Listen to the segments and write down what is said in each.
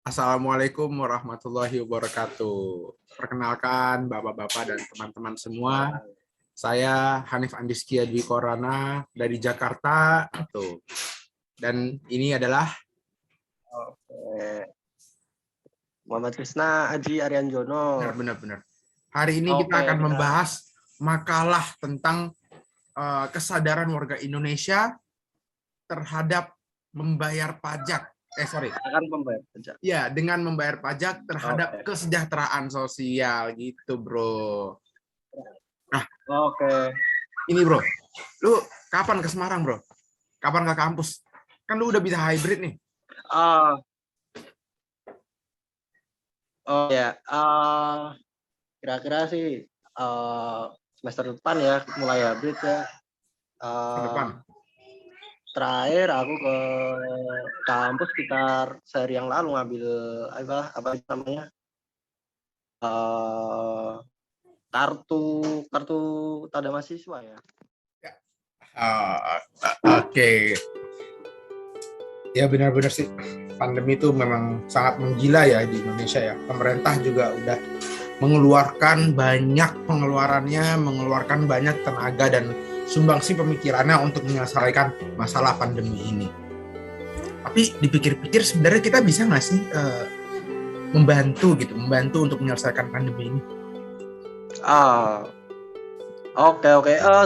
Assalamualaikum warahmatullahi wabarakatuh. Perkenalkan Bapak-Bapak dan teman-teman semua. Saya Hanif Andiskia Dwi Korana dari Jakarta. Dan ini adalah Muhammad Krisna Aji Arianjono. Benar. Hari ini kita akan membahas makalah tentang kesadaran warga Indonesia terhadap membayar pajak. Akan membayar pajak. Ya, dengan membayar pajak terhadap kesejahteraan sosial gitu, Bro. Nah, ini, Bro. Lu kapan ke Semarang, Bro? Kapan ke kampus? Kan lu udah bisa hybrid nih. Kira-kira sih semester depan ya, mulai hybrid ya. Depan. Terakhir aku ke kampus sekitar sehari yang lalu ngambil apa namanya kartu tanda mahasiswa ya. Oke. Ya benar-benar sih, pandemi itu memang sangat menggila ya di Indonesia ya. Pemerintah juga udah mengeluarkan banyak pengeluarannya, mengeluarkan banyak tenaga dan sumbangsi pemikirannya untuk menyelesaikan masalah pandemi ini. Tapi dipikir-pikir sebenarnya kita bisa nggak sih membantu untuk menyelesaikan pandemi ini?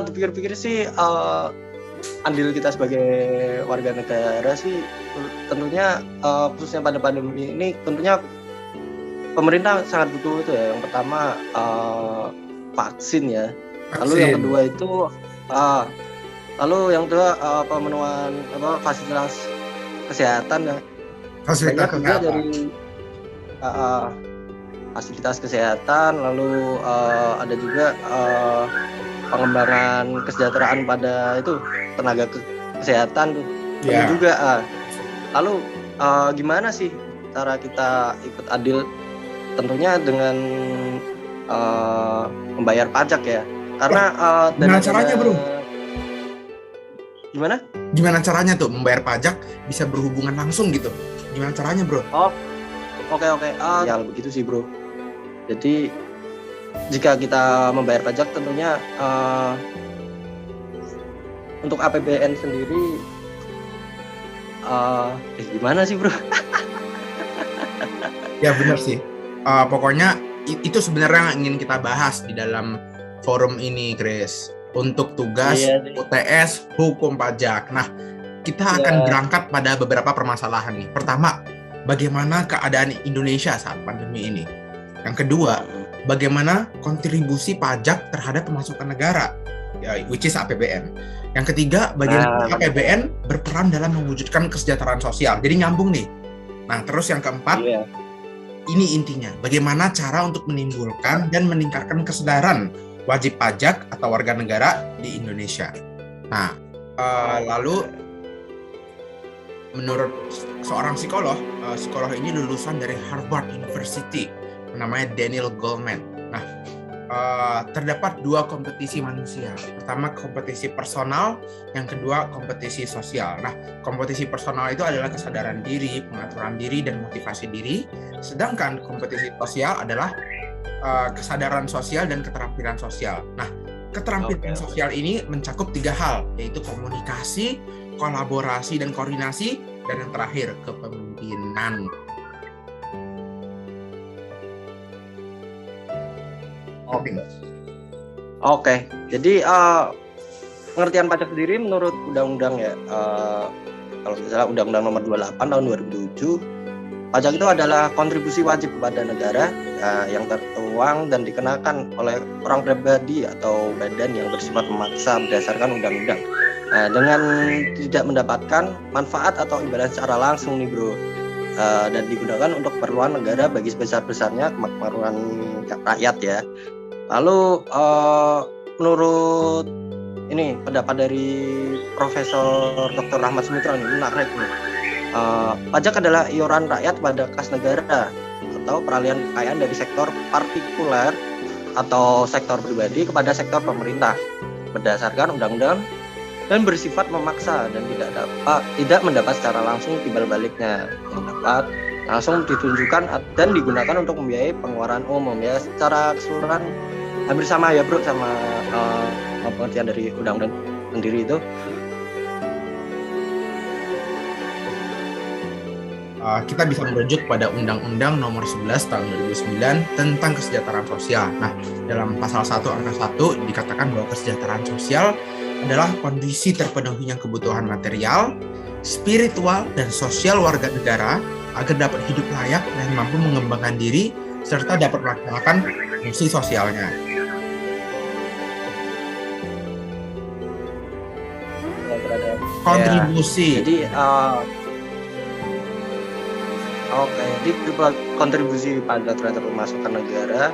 Dipikir-pikir sih andil kita sebagai warga negara sih tentunya khususnya pada pandemi ini tentunya pemerintah sangat butuh itu ya. Yang pertama vaksin ya. Lalu yang kedua itu pemenuhan fasilitas kesehatan ya. Fasilitas kesehatan. Dari fasilitas kesehatan, lalu ada juga pengembangan kesejahteraan pada itu tenaga kesehatan tuh. Yeah. Juga lalu gimana sih cara kita ikut adil? Tentunya dengan membayar pajak ya. Karena gimana caranya, Bro? Gimana caranya tuh membayar pajak bisa berhubungan langsung gitu? Gimana caranya, Bro? Ya begitu sih, Bro. Jadi jika kita membayar pajak tentunya untuk APBN sendiri gimana sih, Bro? Ya benar sih. Pokoknya itu sebenarnya yang ingin kita bahas di dalam forum ini, Chris. Untuk tugas UTS Hukum Pajak. Nah, kita akan berangkat pada beberapa permasalahan nih. Pertama, bagaimana keadaan Indonesia saat pandemi ini? Yang kedua, bagaimana kontribusi pajak terhadap pemasukan negara, ya, which is APBN. Yang ketiga, bagaimana APBN berperan dalam mewujudkan kesejahteraan sosial. Jadi nyambung nih. Nah, terus yang keempat, ini intinya, bagaimana cara untuk menimbulkan dan meningkatkan kesadaran wajib pajak atau warga negara di Indonesia. Nah, lalu menurut seorang psikolog ini lulusan dari Harvard University, namanya Daniel Goleman. Nah, terdapat dua kompetisi manusia. Pertama kompetisi personal, yang kedua kompetisi sosial. Nah, kompetisi personal itu adalah kesadaran diri, pengaturan diri, dan motivasi diri. Sedangkan kompetisi sosial adalah kesadaran sosial dan keterampilan sosial. Nah, keterampilan sosial ini mencakup tiga hal, yaitu komunikasi, kolaborasi, dan koordinasi, dan yang terakhir kepemimpinan. Jadi pengertian pajak sendiri menurut undang-undang ya, kalau misalnya Undang-Undang Nomor 28 tahun 2007, pajak itu adalah kontribusi wajib kepada negara yang tertuang dan dikenakan oleh orang pribadi atau badan yang bersifat memaksa berdasarkan undang-undang. Nah, dengan tidak mendapatkan manfaat atau imbalan secara langsung nih, Bro, dan digunakan untuk keperluan negara bagi sebesar-besarnya kemakmuran rakyat ya. Lalu menurut ini pendapat dari Profesor Dr. Rahmat Sumitra ini menarik nih. Pajak adalah iuran rakyat pada kas negara atau peralihan kekayaan dari sektor partikuler atau sektor pribadi kepada sektor pemerintah berdasarkan undang-undang dan bersifat memaksa dan tidak mendapat secara langsung timbal baliknya, mendapat langsung ditunjukkan dan digunakan untuk membiayai pengeluaran umum ya. Secara keseluruhan hampir sama ya bro, sama pengertian dari undang-undang sendiri itu. Kita bisa merujuk pada Undang-Undang Nomor 11 Tahun 2009 tentang kesejahteraan sosial. Nah, dalam pasal 1 angka 1 dikatakan bahwa kesejahteraan sosial adalah kondisi terpenuhinya kebutuhan material, spiritual, dan sosial warga negara agar dapat hidup layak dan mampu mengembangkan diri serta dapat melaksanakan fungsi sosialnya. Kontribusi. Jadi jadi kontribusi pajak terhadap pemasukan negara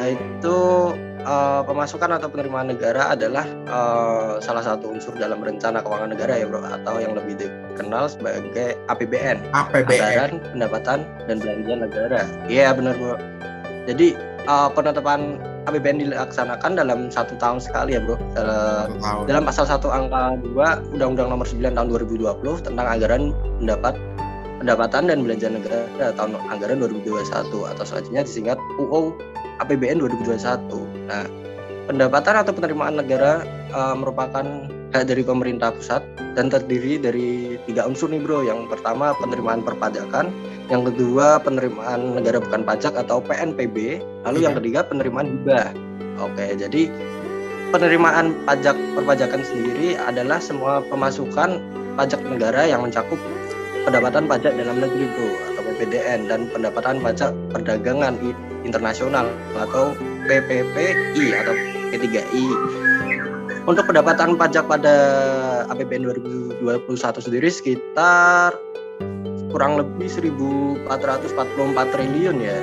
itu pemasukan atau penerimaan negara adalah salah satu unsur dalam rencana keuangan negara ya bro, atau yang lebih dikenal sebagai APBN. Anggaran, pendapatan, dan belanja negara. Iya benar bro. Jadi penetapan APBN dilaksanakan dalam 1 tahun sekali ya bro. Dalam pasal 1 angka 2 Undang-Undang Nomor 9 Tahun 2020 tentang anggaran pendapatan dan belanja negara tahun anggaran 2021 atau selanjutnya disingkat UU APBN 2021. Nah, pendapatan atau penerimaan negara merupakan hak dari pemerintah pusat dan terdiri dari 3 unsur nih bro. Yang pertama penerimaan perpajakan, yang kedua penerimaan negara bukan pajak atau PNPB, lalu yang ketiga penerimaan hibah. Oke, jadi penerimaan pajak perpajakan sendiri adalah semua pemasukan pajak negara yang mencakup pendapatan pajak dalam negeri bro atau PPDN dan pendapatan pajak perdagangan internasional atau PPPI atau P3I. Untuk pendapatan pajak pada APBN 2021 sendiri sekitar kurang lebih 1.444 triliun ya.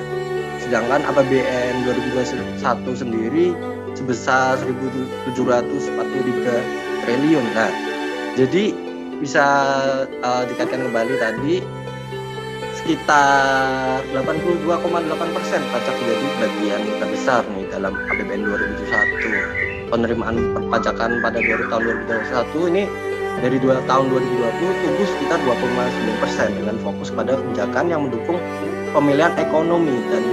Sedangkan APBN 2021 sendiri sebesar 1.743 triliun. Nah, jadi bisa dikaitkan kembali tadi sekitar 82,8% pajak menjadi bagian terbesar nih dalam APBN 2021. Penerimaan perpajakan pada tahun 2021 ini dari tahun 2020 tumbuh sekitar 2,9% dengan fokus pada kebijakan yang mendukung pemilihan ekonomi dan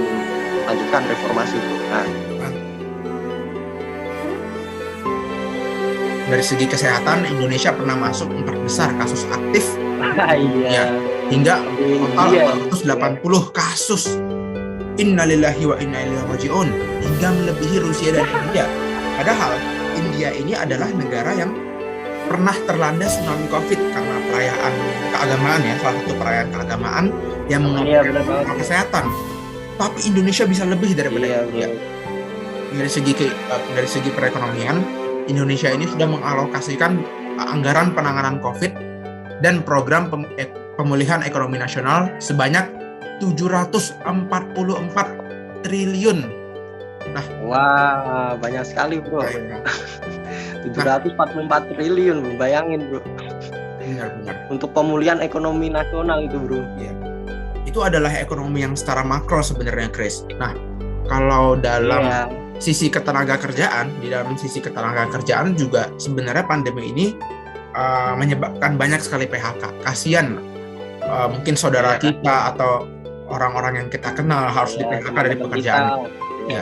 melanjutkan reformasi itu. Nah, dari segi kesehatan, Indonesia pernah masuk 4 besar kasus aktif iya. Hingga total 480 kasus. Innalillahi wa inna ilaihi raji'un, hingga melebihi Rusia dan India. Padahal India ini adalah negara yang pernah terlanda tsunami COVID karena perayaan keagamaan ya, salah satu perayaan keagamaan yang mengabaikan kesehatan. Tapi Indonesia bisa lebih daripada India. Dari segi perekonomian, Indonesia ini sudah mengalokasikan anggaran penanganan COVID dan program pemulihan ekonomi nasional sebanyak 744 triliun. Nah, wah, banyak sekali bro. 744 triliun, bayangin bro. Benar. Untuk pemulihan ekonomi nasional itu bro. Ya. Itu adalah ekonomi yang secara makro sebenarnya, Chris. Nah, kalau dalam sisi ketenaga kerjaan, di dalam sisi ketenaga kerjaan juga sebenarnya pandemi ini menyebabkan banyak sekali PHK. Kasian mungkin saudara kita atau orang-orang yang kita kenal harus di PHK dari pekerjaan. Ya.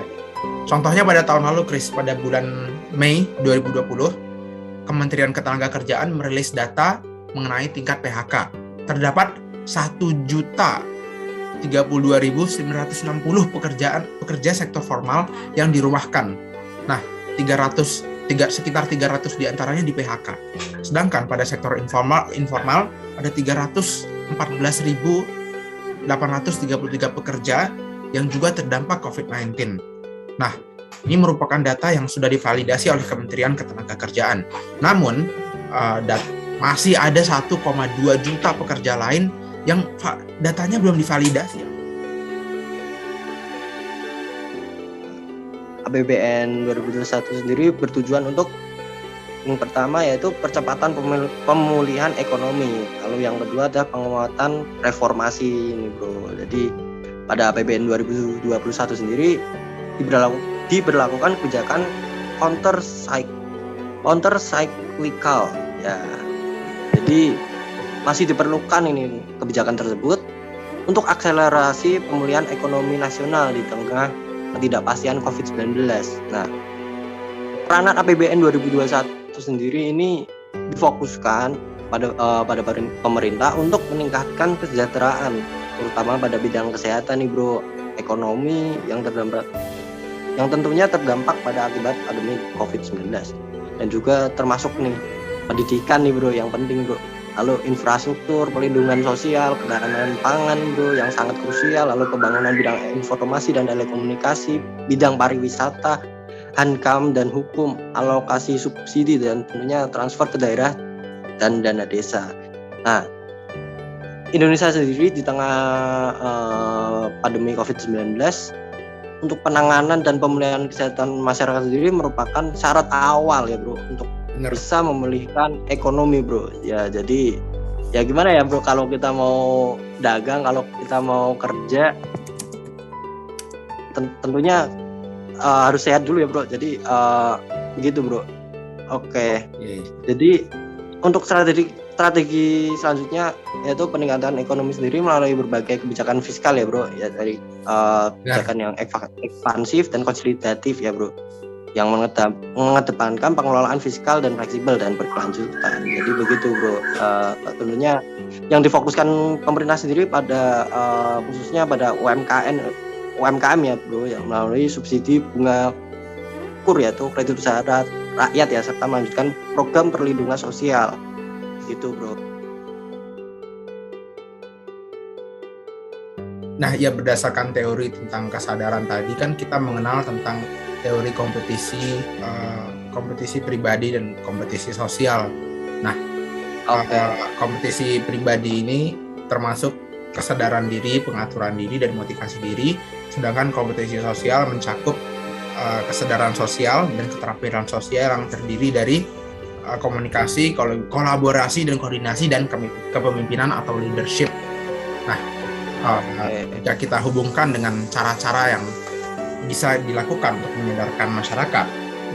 Contohnya pada tahun lalu, Chris, pada bulan Mei 2020, Kementerian Ketenagakerjaan merilis data mengenai tingkat PHK. Terdapat 1.032.960 pekerja sektor formal yang dirumahkan. Nah, sekitar 300 diantaranya di PHK. Sedangkan pada sektor informal ada 314.833 pekerja yang juga terdampak COVID-19. Nah, ini merupakan data yang sudah divalidasi oleh Kementerian Ketenagakerjaan. Namun, masih ada 1,2 juta pekerja lain yang datanya belum divalidasi. APBN 2021 sendiri bertujuan untuk yang pertama yaitu percepatan pemulihan ekonomi, lalu yang kedua adalah penguatan reformasi ini bro. Jadi pada APBN 2021 sendiri diberlakukan kebijakan counter cyclical ya. Jadi masih diperlukan ini kebijakan tersebut untuk akselerasi pemulihan ekonomi nasional di tengah ketidakpastian COVID-19. Nah, peranan APBN 2021 sendiri ini difokuskan pada pemerintah untuk meningkatkan kesejahteraan, terutama pada bidang kesehatan nih bro, ekonomi yang tentunya terdampak pada akibat pandemi COVID-19, dan juga termasuk nih pendidikan nih bro yang penting bro, lalu infrastruktur, pelindungan sosial, ketahanan pangan bro yang sangat krusial, lalu pembangunan bidang informasi dan telekomunikasi, bidang pariwisata, hankam dan hukum, alokasi subsidi, dan tentunya transfer ke daerah dan dana desa. Nah, Indonesia sendiri di tengah pandemi COVID-19, untuk penanganan dan pemulihan kesehatan masyarakat sendiri merupakan syarat awal ya bro untuk bisa memulihkan ekonomi bro. Ya jadi ya gimana ya bro, kalau kita mau dagang, kalau kita mau kerja, tentunya harus sehat dulu ya bro. Jadi begitu bro. Oke. Jadi untuk strategi selanjutnya yaitu peningkatan ekonomi sendiri melalui berbagai kebijakan fiskal ya bro, ya dari kebijakan yang ekspansif dan konsolidatif ya bro, yang mengedepankan pengelolaan fiskal dan fleksibel dan berkelanjutan. Jadi begitu bro. Tentunya yang difokuskan pemerintah sendiri pada khususnya pada UMKM ya bro, yang melalui subsidi bunga KUR yaitu kredit usaha rakyat ya, serta melanjutkan program perlindungan sosial gitu bro. Nah ya, berdasarkan teori tentang kesadaran tadi kan kita mengenal tentang teori kompetisi pribadi dan kompetisi sosial. Nah kompetisi pribadi ini termasuk kesadaran diri, pengaturan diri, dan motivasi diri, sedangkan kompetisi sosial mencakup kesadaran sosial dan keterampilan sosial yang terdiri dari komunikasi, kolaborasi, dan koordinasi, dan kepemimpinan atau leadership. Nah, jika kita hubungkan dengan cara-cara yang bisa dilakukan untuk menyadarkan masyarakat,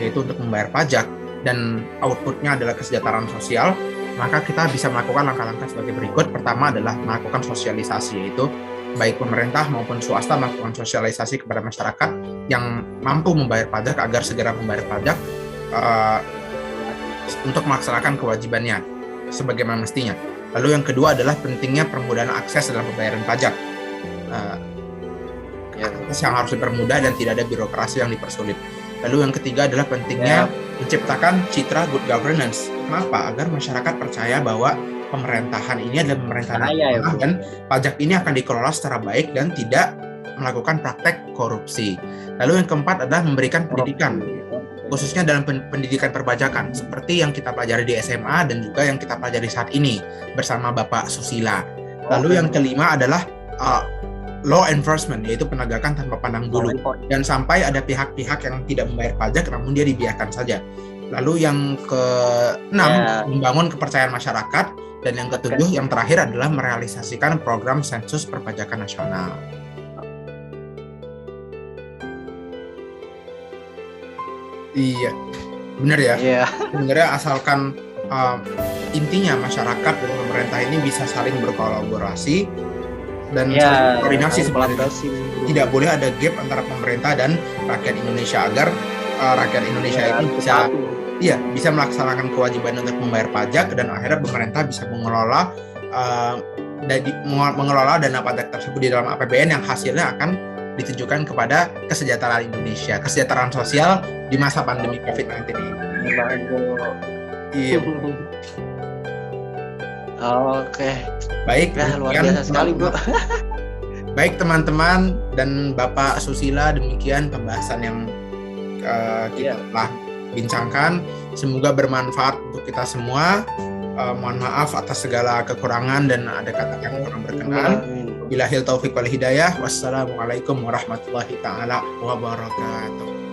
yaitu untuk membayar pajak, dan outputnya adalah kesejahteraan sosial, maka kita bisa melakukan langkah-langkah sebagai berikut. Pertama adalah melakukan sosialisasi, yaitu baik pemerintah maupun swasta melakukan sosialisasi kepada masyarakat yang mampu membayar pajak agar segera membayar pajak untuk melaksanakan kewajibannya sebagaimana mestinya. Lalu yang kedua adalah pentingnya permudahan akses dalam pembayaran pajak. Akses yang harus dipermudah dan tidak ada birokrasi yang dipersulit. Lalu yang ketiga adalah pentingnya menciptakan citra good governance. Kenapa? Agar masyarakat percaya bahwa pemerintahan ini adalah pemerintahan dan pajak ini akan dikelola secara baik dan tidak melakukan praktek korupsi. Lalu yang keempat adalah memberikan pendidikan, khususnya dalam pendidikan perpajakan, seperti yang kita pelajari di SMA dan juga yang kita pelajari saat ini bersama Bapak Susila. Lalu yang kelima adalah law enforcement, yaitu penegakan tanpa pandang bulu. Dan sampai ada pihak-pihak yang tidak membayar pajak namun dia dibiarkan saja. Lalu yang keenam, membangun kepercayaan masyarakat. Dan yang ketujuh, yang terakhir adalah merealisasikan program sensus perpajakan nasional. Iya, benar ya. Sebenarnya asalkan intinya masyarakat dan pemerintah ini bisa saling berkolaborasi dan koordinasi sebenarnya. Tidak boleh ada gap antara pemerintah dan rakyat Indonesia, agar rakyat Indonesia ini bisa melaksanakan kewajiban untuk membayar pajak, dan akhirnya pemerintah bisa mengelola dana pajak tersebut di dalam APBN yang hasilnya akan ditujukan kepada kesejahteraan Indonesia, kesejahteraan sosial di masa pandemi COVID-19 ini. Iya. Oke. Baik, luar biasa sekali bro. Baik teman-teman dan Bapak Susila, demikian pembahasan yang kita telah bincangkan. Semoga bermanfaat untuk kita semua. Mohon maaf atas segala kekurangan dan ada kata yang kurang berkenan. Billahil taufiq wal hidayah. Wassalamualaikum warahmatullahi taala wabarakatuh.